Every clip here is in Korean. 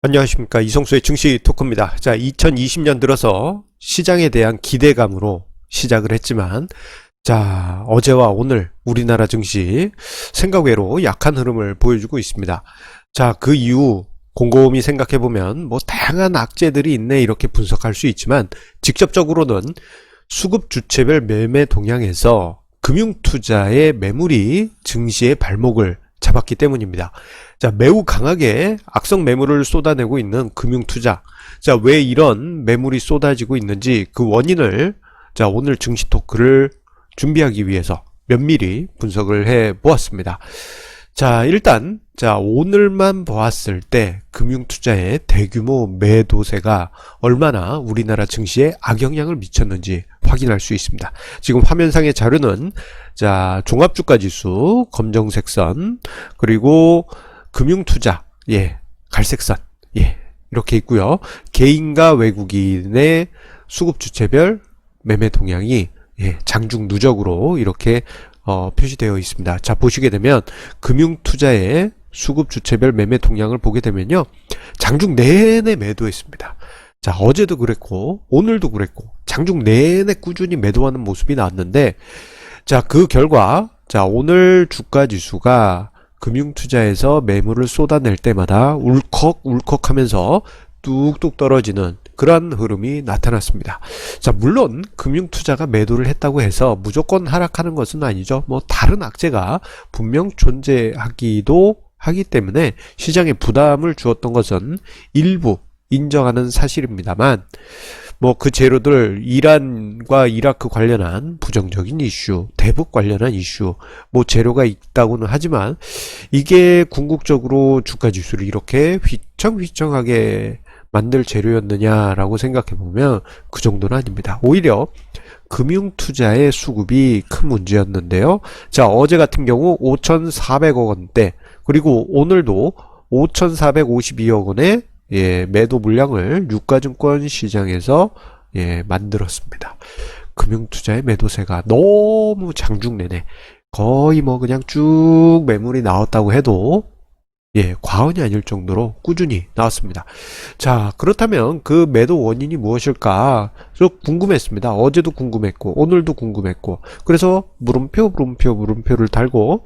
안녕하십니까, 이성수의 증시 토크입니다. 자, 2020년 들어서 시장에 대한 기대감으로 시작을 했지만, 자, 어제와 오늘 우리나라 증시 생각 외로 약한 흐름을 보여주고 있습니다. 자, 그 이유 곰곰이 생각해보면 뭐 다양한 악재들이 있네 이렇게 분석할 수 있지만, 직접적으로는 수급 주체별 매매 동향에서 금융투자의 매물이 증시의 발목을 잡았기 때문입니다. 자, 매우 강하게 악성 매물을 쏟아내고 있는 금융투자. 자, 왜 이런 매물이 쏟아지고 있는지 그 원인을 자, 오늘 증시 토크를 준비하기 위해서 면밀히 분석을 해 보았습니다. 자, 일단 자, 오늘만 보았을 때 금융투자의 대규모 매도세가 얼마나 우리나라 증시에 악영향을 미쳤는지 확인할 수 있습니다. 지금 화면상의 자료는 자, 종합주가지수 검정색 선, 그리고 금융투자, 예, 갈색 선, 예, 이렇게 있고요. 개인과 외국인의 수급주체별 매매 동향이 예, 장중 누적으로 이렇게 표시되어 있습니다. 자, 보시게 되면 금융투자의 수급주체별 매매 동향을 보게 되면요, 장중 내내 매도했습니다. 자, 어제도 그랬고 오늘도 그랬고 장중 내내 꾸준히 매도하는 모습이 나왔는데, 자, 그 결과 자, 오늘 주가지수가 금융투자에서 매물을 쏟아낼 때마다 울컥울컥 하면서 뚝뚝 떨어지는 그러한 흐름이 나타났습니다. 자, 물론 금융투자가 매도를 했다고 해서 무조건 하락하는 것은 아니죠. 뭐 다른 악재가 분명 존재하기도 하기 때문에 시장에 부담을 주었던 것은 일부 인정하는 사실입니다만, 뭐 그 재료들 이란과 이라크 관련한 부정적인 이슈, 대북 관련한 이슈, 뭐 재료가 있다고는 하지만 이게 궁극적으로 주가 지수를 이렇게 휘청휘청하게 만들 재료였느냐라고 생각해 보면 그 정도는 아닙니다. 오히려 금융투자의 수급이 큰 문제였는데요. 자, 어제 같은 경우 5,400억 원대, 그리고 오늘도 5,452억 원의 예, 매도 물량을 유가증권 시장에서 예, 만들었습니다. 금융투자의 매도세가 너무 장중 내내 거의 뭐 그냥 쭉 매물이 나왔다고 해도 예, 과언이 아닐 정도로 꾸준히 나왔습니다. 자, 그렇다면 그 매도 원인이 무엇일까? 저 궁금했습니다. 어제도 궁금했고 오늘도 궁금했고, 그래서 물음표를 달고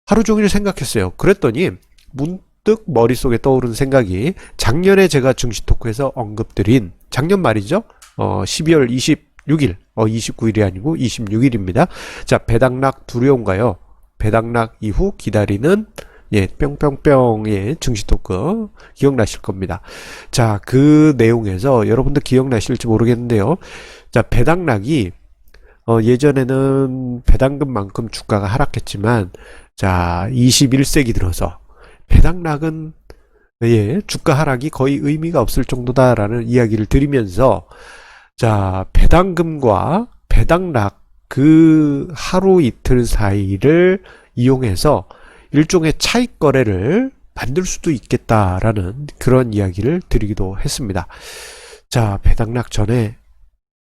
하루 종일 생각했어요. 그랬더니 문득 머릿속에 떠오른 생각이, 작년에 제가 증시 토크에서 언급드린, 작년 말이죠, 12월 26일 29일이 아니고 26일입니다. 자, 배당락 두려운가요? 배당락 이후 기다리는 예, 뿅뿅뿅의 증시 토크 기억나실 겁니다. 자, 그 내용에서 여러분들 기억나실지 모르겠는데요. 자, 배당락이 예전에는 배당금만큼 주가가 하락했지만, 자, 21세기 들어서 배당락은 예, 주가 하락이 거의 의미가 없을 정도다라는 이야기를 드리면서, 자, 배당금과 배당락 그 하루 이틀 사이를 이용해서 일종의 차익 거래를 만들 수도 있겠다라는 그런 이야기를 드리기도 했습니다. 자, 배당락 전에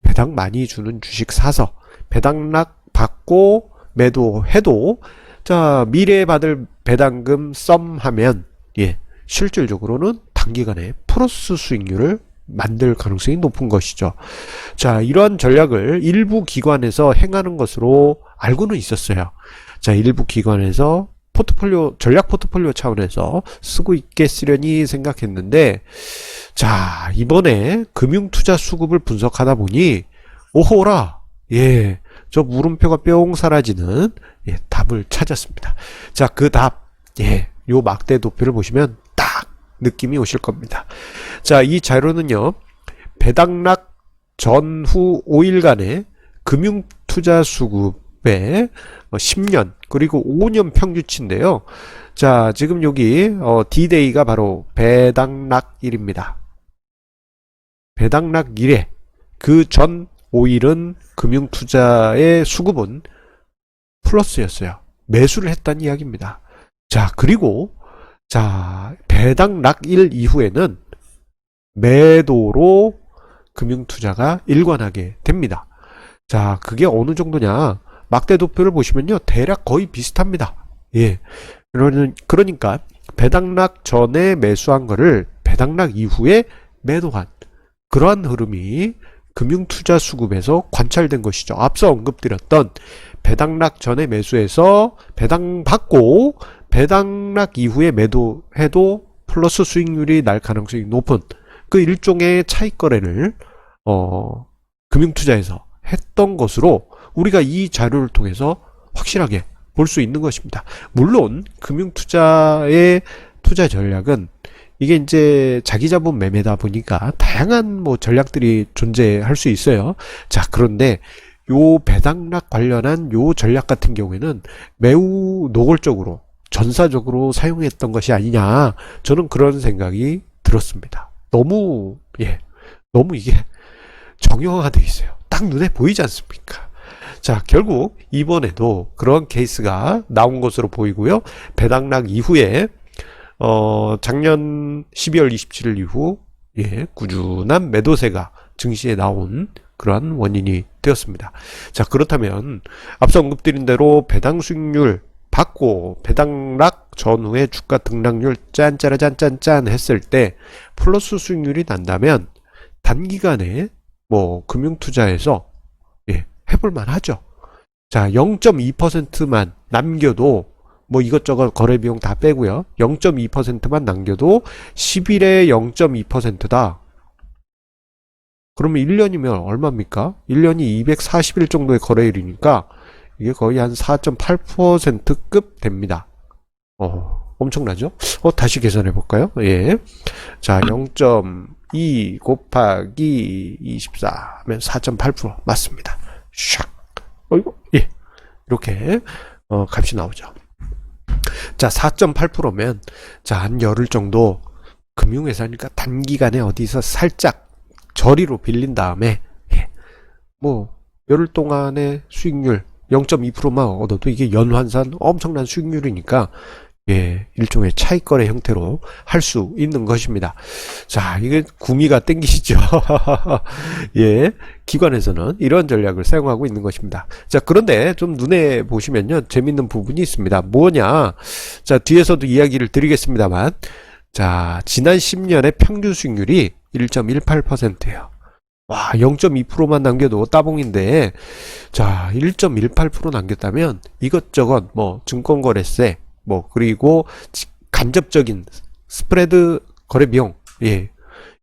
배당 많이 주는 주식 사서 배당락 받고 매도해도 자, 미래에 받을 배당금 썸하면 예, 실질적으로는 단기간에 플러스 수익률을 만들 가능성이 높은 것이죠. 자, 이러한 전략을 일부 기관에서 행하는 것으로 알고는 있었어요. 자, 일부 기관에서 전략 포트폴리오 차원에서 쓰고 있겠으려니 생각했는데, 자, 이번에 금융투자 수급을 분석하다 보니 오호라, 예, 저 물음표가 뿅 사라지는 예, 답을 찾았습니다. 자, 그 답, 예, 요 막대 도표를 보시면 딱 느낌이 오실 겁니다. 자, 이 자료는요, 배당락 전후 5일간의 금융투자 수급의 10년 그리고 5년 평균치인데요. 자, 지금 여기 D-Day가 바로 배당락일입니다. 배당락일에 그 전 5일은 금융투자의 수급은 플러스였어요. 매수를 했다는 이야기입니다. 자, 그리고 자, 배당락일 이후에는 매도로 금융투자가 일관하게 됩니다. 자, 그게 어느 정도냐? 막대 도표를 보시면요, 대략 거의 비슷합니다. 예. 그러니까 배당락 전에 매수한 거를 배당락 이후에 매도한 그러한 흐름이 금융투자수급에서 관찰된 것이죠. 앞서 언급드렸던 배당락 전에 매수해서 배당받고 배당락 이후에 매도해도 플러스 수익률이 날 가능성이 높은 그 일종의 차익 거래를 금융투자에서 했던 것으로 우리가 이 자료를 통해서 확실하게 볼 수 있는 것입니다. 물론 금융투자의 투자 전략은 이게 이제 자기자본 매매다 보니까 다양한 뭐 전략들이 존재할 수 있어요. 자, 그런데 요 배당락 관련한 요 전략 같은 경우에는 매우 노골적으로 전사적으로 사용했던 것이 아니냐, 저는 그런 생각이 들었습니다. 너무 이게 정형화되어 있어요. 딱 눈에 보이지 않습니까? 자, 결국 이번에도 그런 케이스가 나온 것으로 보이고요. 배당락 이후에 작년 12월 27일 이후 꾸준한 매도세가 증시에 나온 그러한 원인이 되었습니다. 자, 그렇다면 앞서 언급드린 대로 배당 수익률 받고 배당락 전후에 주가 등락률 짠짜라짠짠짠 했을 때 플러스 수익률이 난다면 단기간에 뭐 금융투자에서 해볼만 하죠. 자, 0.2%만 남겨도 뭐 이것저것 거래비용 다 빼고요. 0.2%만 남겨도 10일에 0.2%다. 그러면 1년이면 얼마입니까? 1년이 240일 정도의 거래일이니까 이게 거의 한 4.8%급 됩니다. 엄청나죠? 다시 계산해 볼까요? 자, 0.2 곱하기 24 하면 4.8% 맞습니다. 샥. 이렇게 값이 나오죠. 자, 4.8%면 자, 한 열흘 정도 금융회사니까 단기간에 어디서 살짝 저리로 빌린 다음에 뭐 열흘 동안의 수익률 0.2%만 얻어도 이게 연환산 엄청난 수익률이니까 일종의 차익거래 형태로 할 수 있는 것입니다. 자, 이게 구미가 땡기시죠? 기관에서는 이런 전략을 사용하고 있는 것입니다. 자, 그런데 좀 눈에 보시면요, 재밌는 부분이 있습니다. 뭐냐? 자, 뒤에서도 이야기를 드리겠습니다만, 자, 지난 10년의 평균 수익률이 1.18%예요. 와, 0.2%만 남겨도 따봉인데, 자, 1.18% 남겼다면 이것저것 뭐 증권거래세, 뭐 그리고 간접적인 스프레드 거래 비용,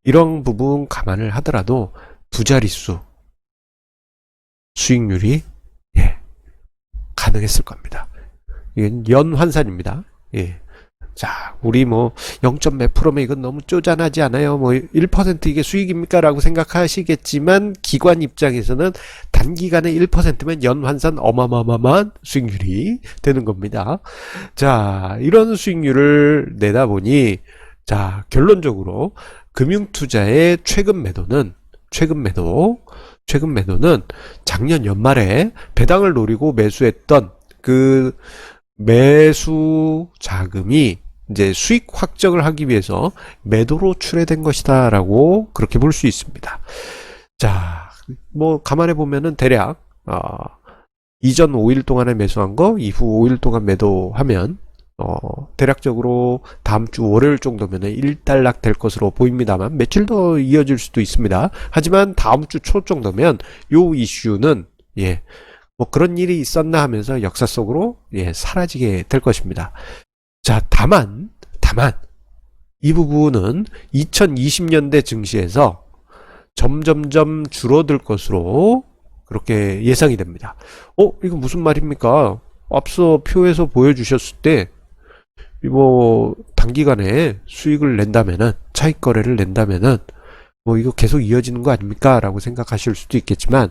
이런 부분 감안을 하더라도 두 자릿수 수익률이 가능했을 겁니다. 이건 연환산입니다. 자, 우리 뭐 0. 몇 프로면 이건 너무 쪼잔하지 않아요? 뭐 1% 이게 수익입니까? 라고 생각하시겠지만 기관 입장에서는 단기간에 1%면 연환산 어마어마한 수익률이 되는 겁니다. 자, 이런 수익률을 내다 보니 자, 결론적으로 금융투자의 최근 매도는 작년 연말에 배당을 노리고 매수했던 그 매수 자금이 이제 수익 확정을 하기 위해서 매도로 출회된 것이다 라고 그렇게 볼 수 있습니다. 자, 뭐 감안해 보면은 대략 이전 5일 동안에 매수한 거 이후 5일 동안 매도하면 대략적으로 다음 주 월요일 정도면은 일단락 될 것으로 보입니다만 며칠 더 이어질 수도 있습니다. 하지만 다음 주 초 정도면 요 이슈는 뭐 그런 일이 있었나 하면서 역사 속으로 사라지게 될 것입니다. 자, 다만 이 부분은 2020년대 증시에서 점점점 줄어들 것으로 그렇게 예상이 됩니다. 이거 무슨 말입니까? 앞서 표에서 보여주셨을 때 뭐 단기간에 수익을 낸다면은 차익 거래를 낸다면은 뭐 이거 계속 이어지는 거 아닙니까? 라고 생각하실 수도 있겠지만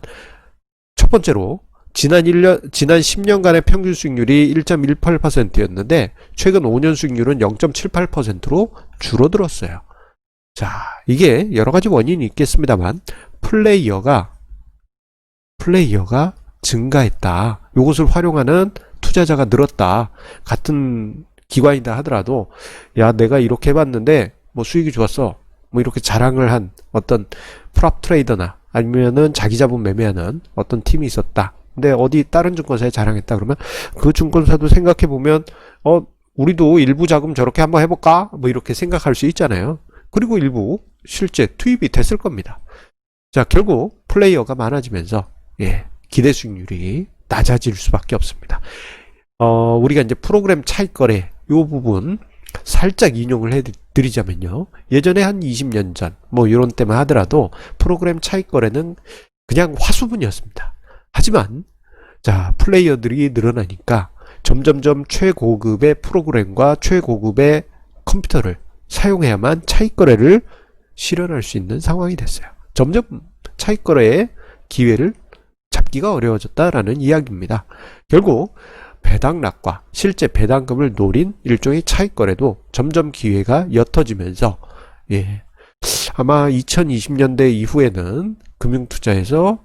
첫 번째로 지난 10년간의 평균 수익률이 1.18%였는데 최근 5년 수익률은 0.78%로 줄어들었어요. 자, 이게 여러 가지 원인이 있겠습니다만 플레이어가 증가했다. 이것을 활용하는 투자자가 늘었다. 같은 기관이다 하더라도 야, 내가 이렇게 해봤는데 뭐 수익이 좋았어. 뭐 이렇게 자랑을 한 어떤 프랍 트레이더나 아니면은 자기 자본 매매하는 어떤 팀이 있었다. 근데 어디 다른 증권사에 자랑했다 그러면 그 증권사도 생각해 보면 우리도 일부 자금 저렇게 한번 해볼까? 뭐 이렇게 생각할 수 있잖아요. 그리고 일부 실제 투입이 됐을 겁니다. 자, 결국 플레이어가 많아지면서 기대 수익률이 낮아질 수밖에 없습니다. 우리가 이제 프로그램 차익거래 요 부분 살짝 인용을 해드리자면요. 예전에 한 20년 전, 뭐 이런 때만 하더라도 프로그램 차익거래는 그냥 화수분이었습니다. 하지만, 자, 플레이어들이 늘어나니까 점점점 최고급의 프로그램과 최고급의 컴퓨터를 사용해야만 차익거래를 실현할 수 있는 상황이 됐어요. 점점 차익거래의 기회를 잡기가 어려워졌다라는 이야기입니다. 결국 배당락과 실제 배당금을 노린 일종의 차익거래도 점점 기회가 옅어지면서 아마 2020년대 이후에는 금융투자에서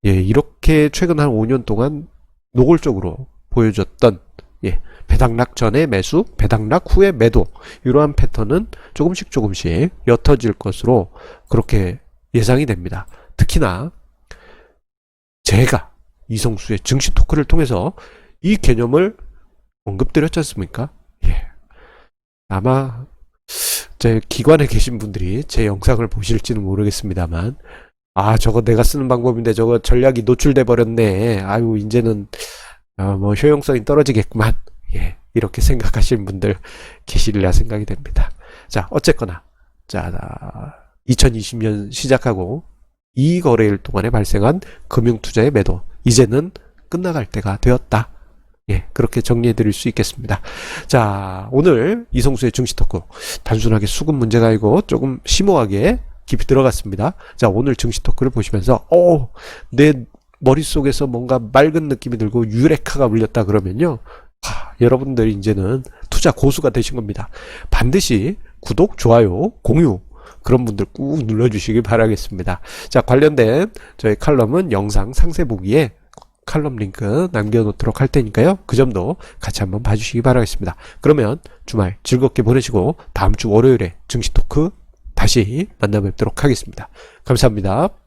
이렇게 최근 한 5년 동안 노골적으로 보여줬던 배당락 전에 매수, 배당락 후에 매도 이러한 패턴은 조금씩 옅어질 것으로 그렇게 예상이 됩니다. 특히나 제가 이성수의 증시 토크를 통해서 이 개념을 언급드렸지 않습니까? 아마 제 기관에 계신 분들이 제 영상을 보실지는 모르겠습니다만 저거 내가 쓰는 방법인데 저거 전략이 노출돼 버렸네. 아유 이제는 뭐 효용성이 떨어지겠구만. 이렇게 생각하시는 분들 계시리라 생각이 됩니다. 자, 어쨌거나 2020년 시작하고 이 거래일 동안에 발생한 금융투자의 매도 이제는 끝나갈 때가 되었다. 그렇게 정리해 드릴 수 있겠습니다. 자, 오늘 이성수의 증시 토크 단순하게 수급 문제가 아니고 조금 심오하게 깊이 들어갔습니다. 자, 오늘 증시 토크를 보시면서 내 머릿속에서 뭔가 맑은 느낌이 들고 유레카가 울렸다 그러면요. 여러분들이 이제는 투자 고수가 되신 겁니다. 반드시 구독, 좋아요, 공유 그런 분들 꾹 눌러주시기 바라겠습니다. 자, 관련된 저희 칼럼은 영상 상세 보기에 칼럼 링크 남겨놓도록 할 테니까요. 그 점도 같이 한번 봐주시기 바라겠습니다. 그러면 주말 즐겁게 보내시고 다음 주 월요일에 증시 토크 다시 만나 뵙도록 하겠습니다. 감사합니다.